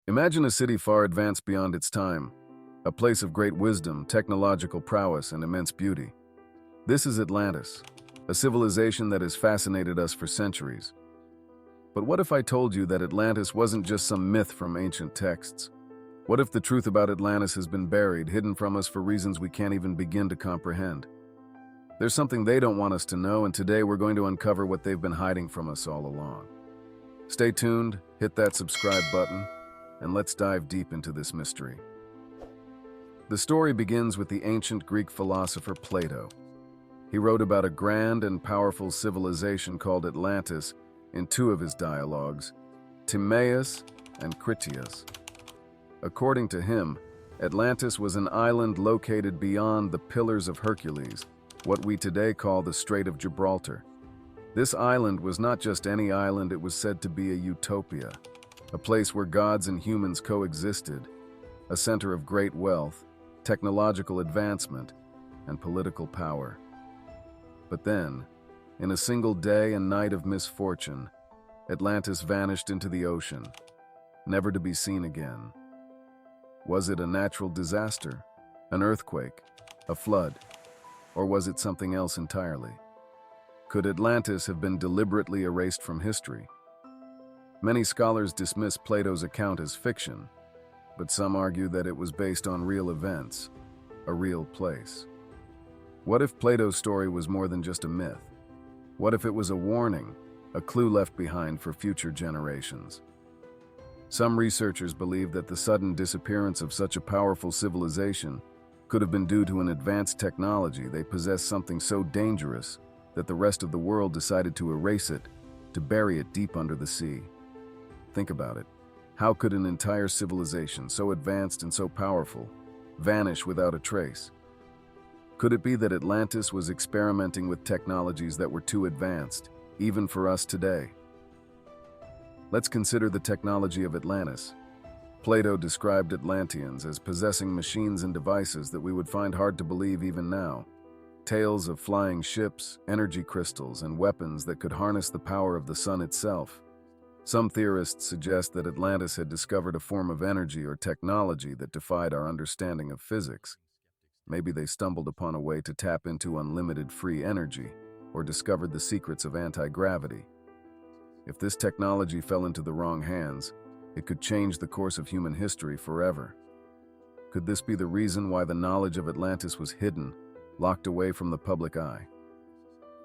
Imagine a city far advanced beyond its time, a place of great wisdom, technological prowess, and immense beauty. This is Atlantis, a civilization that has fascinated us for centuries. But what if I told you that Atlantis wasn't just some myth from ancient texts? What if the truth about Atlantis has been buried, hidden from us for reasons we can't even begin to comprehend? There's something they don't want us to know, and today we're going to uncover what they've been hiding from us all along. Stay tuned, hit that subscribe button, and let's dive deep into this mystery. The story begins with the ancient Greek philosopher Plato. He wrote about a grand and powerful civilization called Atlantis in two of his dialogues, Timaeus and Critias. According to him, Atlantis was an island located beyond the Pillars of Hercules, what we today call the Strait of Gibraltar. This island was not just any island, it was said to be a utopia, a place where gods and humans coexisted, a center of great wealth, technological advancement, and political power. But then, in a single day and night of misfortune, Atlantis vanished into the ocean, never to be seen again. Was it a natural disaster, an earthquake, a flood, or was it something else entirely? Could Atlantis have been deliberately erased from history? Many scholars dismiss Plato's account as fiction, but some argue that it was based on real events, a real place. What if Plato's story was more than just a myth? What if it was a warning, a clue left behind for future generations? Some researchers believe that the sudden disappearance of such a powerful civilization could have been due to an advanced technology. They possessed something so dangerous that the rest of the world decided to erase it, to bury it deep under the sea. Think about it. How could an entire civilization, so advanced and so powerful, vanish without a trace? Could it be that Atlantis was experimenting with technologies that were too advanced, even for us today? Let's consider the technology of Atlantis. Plato described Atlanteans as possessing machines and devices that we would find hard to believe even now. Tales of flying ships, energy crystals, and weapons that could harness the power of the sun itself. Some theorists suggest that Atlantis had discovered a form of energy or technology that defied our understanding of physics. Maybe they stumbled upon a way to tap into unlimited free energy, or discovered the secrets of anti-gravity. If this technology fell into the wrong hands, it could change the course of human history forever. Could this be the reason why the knowledge of Atlantis was hidden, locked away from the public eye?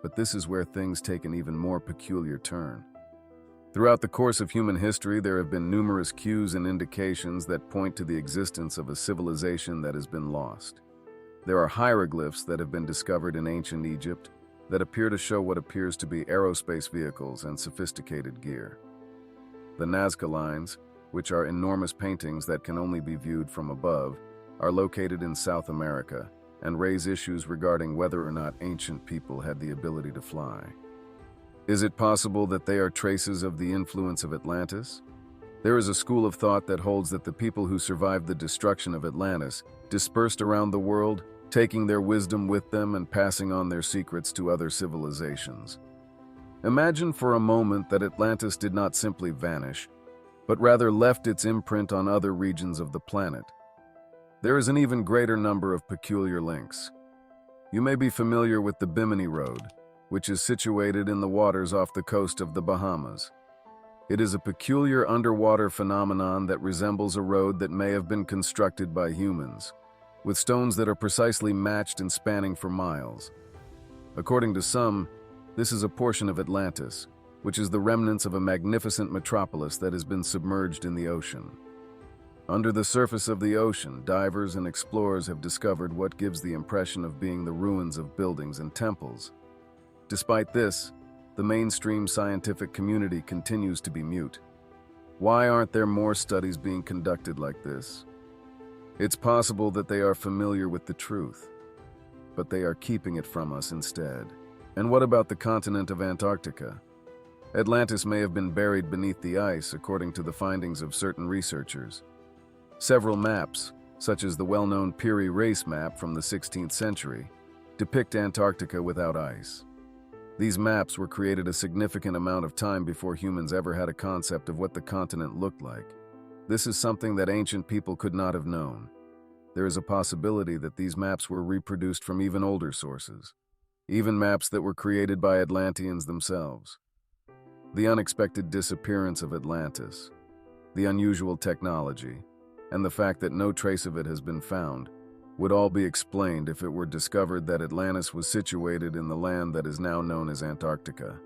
But this is where things take an even more peculiar turn. Throughout the course of human history, there have been numerous cues and indications that point to the existence of a civilization that has been lost. There are hieroglyphs that have been discovered in ancient Egypt that appear to show what appears to be aerospace vehicles and sophisticated gear. The Nazca lines, which are enormous paintings that can only be viewed from above, are located in South America and raise issues regarding whether or not ancient people had the ability to fly. Is it possible that they are traces of the influence of Atlantis? There is a school of thought that holds that the people who survived the destruction of Atlantis dispersed around the world, taking their wisdom with them and passing on their secrets to other civilizations. Imagine for a moment that Atlantis did not simply vanish, but rather left its imprint on other regions of the planet. There is an even greater number of peculiar links. You may be familiar with the Bimini Road, which is situated in the waters off the coast of the Bahamas. It is a peculiar underwater phenomenon that resembles a road that may have been constructed by humans, with stones that are precisely matched and spanning for miles. According to some, this is a portion of Atlantis, which is the remnants of a magnificent metropolis that has been submerged in the ocean. Under the surface of the ocean, divers and explorers have discovered what gives the impression of being the ruins of buildings and temples. Despite this, the mainstream scientific community continues to be mute. Why aren't there more studies being conducted like this? It's possible that they are familiar with the truth, but they are keeping it from us instead. And what about the continent of Antarctica? Atlantis may have been buried beneath the ice, according to the findings of certain researchers. Several maps, such as the well-known Piri Reis map from the 16th century, depict Antarctica without ice. These maps were created a significant amount of time before humans ever had a concept of what the continent looked like. This is something that ancient people could not have known. There is a possibility that these maps were reproduced from even older sources, even maps that were created by Atlanteans themselves. The unexpected disappearance of Atlantis, the unusual technology, and the fact that no trace of it has been found would all be explained if it were discovered that Atlantis was situated in the land that is now known as Antarctica.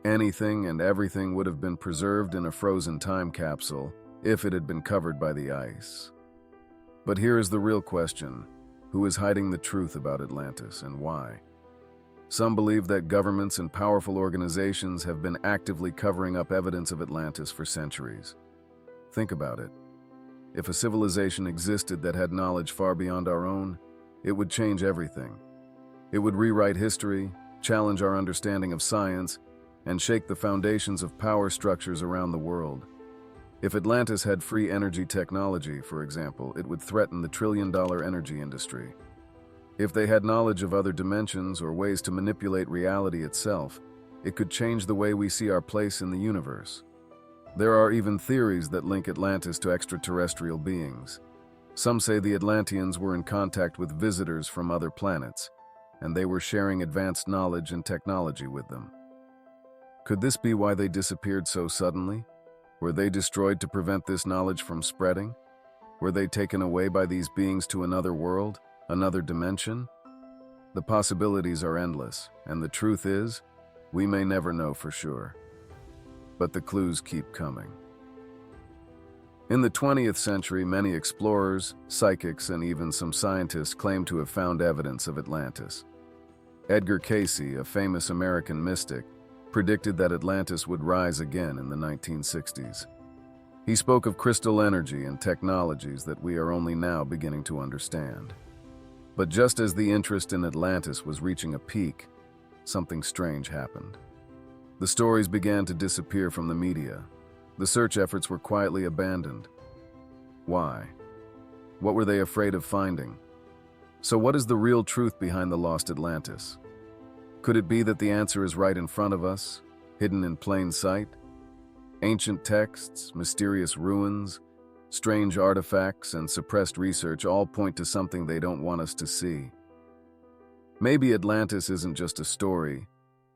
Anything and everything would have been preserved in a frozen time capsule if it had been covered by the ice. But here is the real question: who is hiding the truth about Atlantis and why? Some believe that governments and powerful organizations have been actively covering up evidence of Atlantis for centuries. Think about it. If a civilization existed that had knowledge far beyond our own, it would change everything. It would rewrite history, challenge our understanding of science, and shake the foundations of power structures around the world. If Atlantis had free energy technology, for example, it would threaten the trillion-dollar energy industry. If they had knowledge of other dimensions or ways to manipulate reality itself, it could change the way we see our place in the universe. There are even theories that link Atlantis to extraterrestrial beings. Some say the Atlanteans were in contact with visitors from other planets, and they were sharing advanced knowledge and technology with them. Could this be why they disappeared so suddenly? Were they destroyed to prevent this knowledge from spreading? Were they taken away by these beings to another world, another dimension? The possibilities are endless, and the truth is, we may never know for sure. But the clues keep coming. In the 20th century, many explorers, psychics, and even some scientists claim to have found evidence of Atlantis. Edgar Cayce, a famous American mystic, predicted that Atlantis would rise again in the 1960s. He spoke of crystal energy and technologies that we are only now beginning to understand. But just as the interest in Atlantis was reaching a peak, something strange happened. The stories began to disappear from the media. The search efforts were quietly abandoned. Why? What were they afraid of finding? So what is the real truth behind the lost Atlantis? Could it be that the answer is right in front of us, hidden in plain sight? Ancient texts, mysterious ruins, strange artifacts, and suppressed research all point to something they don't want us to see. Maybe Atlantis isn't just a story.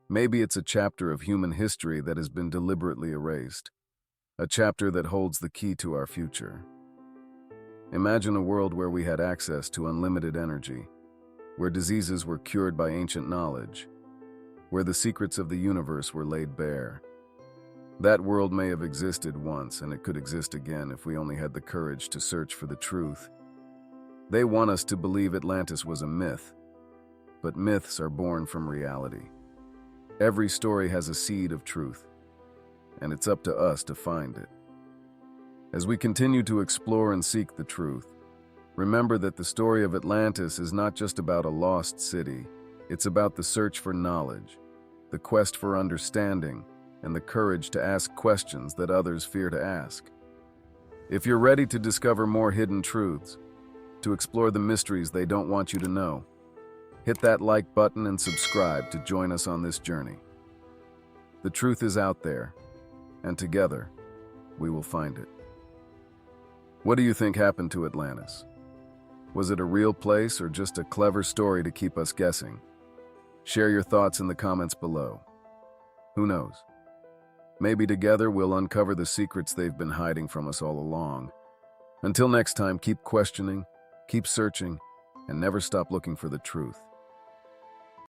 Maybe it's a chapter of human history that has been deliberately erased. A chapter that holds the key to our future. Imagine a world where we had access to unlimited energy, where diseases were cured by ancient knowledge, where the secrets of the universe were laid bare. That world may have existed once, and it could exist again if we only had the courage to search for the truth. They want us to believe Atlantis was a myth, but myths are born from reality. Every story has a seed of truth, and it's up to us to find it. As we continue to explore and seek the truth, remember that the story of Atlantis is not just about a lost city. It's about the search for knowledge, the quest for understanding, and the courage to ask questions that others fear to ask. If you're ready to discover more hidden truths, to explore the mysteries they don't want you to know, hit that like button and subscribe to join us on this journey. The truth is out there, and together, we will find it. What do you think happened to Atlantis? Was it a real place or just a clever story to keep us guessing? Share your thoughts in the comments below. Who knows? Maybe together we'll uncover the secrets they've been hiding from us all along. Until next time, keep questioning, keep searching, and never stop looking for the truth.